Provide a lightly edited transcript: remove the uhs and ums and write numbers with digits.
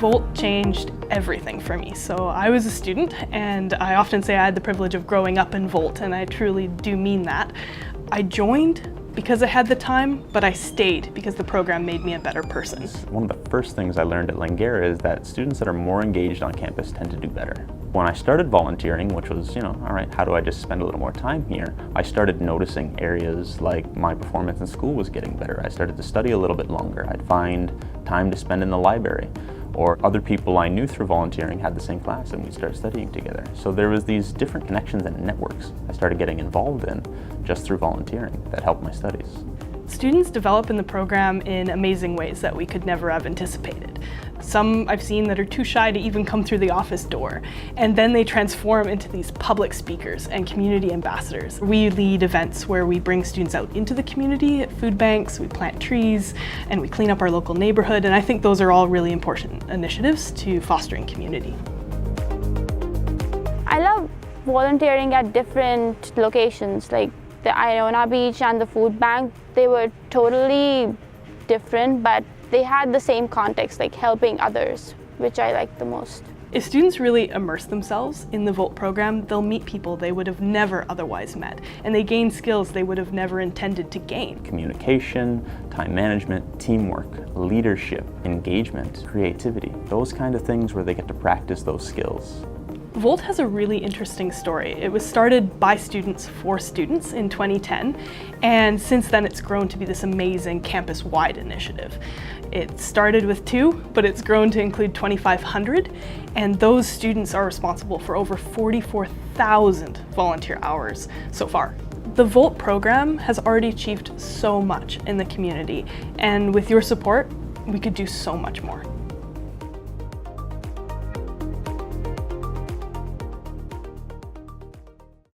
Volt changed everything for me. So I was a student, and I often say I had the privilege of growing up in Volt, and I truly do mean that. I joined because I had the time, but I stayed because the program made me a better person. One of the first things I learned at Langara is that students that are more engaged on campus tend to do better. When I started volunteering, which was, all right, how do I just spend a little more time here? I started noticing areas like my performance in school was getting better. I started to study a little bit longer. I'd find time to spend in the library. Or other people I knew through volunteering had the same class and we'd start studying together. So there was these different connections and networks I started getting involved in just through volunteering that helped my studies. Students develop in the program in amazing ways that we could never have anticipated. Some I've seen that are too shy to even come through the office door, and then they transform into these public speakers and community ambassadors. We lead events where we bring students out into the community at food banks, we plant trees, and we clean up our local neighborhood, and I think those are all really important initiatives to fostering community. I love volunteering at different locations, like the Iona Beach and the food bank. They were totally different, but they had the same context, like helping others, which I liked the most. If students really immerse themselves in the Volt program, they'll meet people they would have never otherwise met, and they gain skills they would have never intended to gain. Communication, time management, teamwork, leadership, engagement, creativity, those kind of things where they get to practice those skills. Volt has a really interesting story. It was started by students for students in 2010, and since then it's grown to be this amazing campus-wide initiative. It started with 2, but it's grown to include 2,500, and those students are responsible for over 44,000 volunteer hours so far. The Volt program has already achieved so much in the community, and with your support, we could do so much more.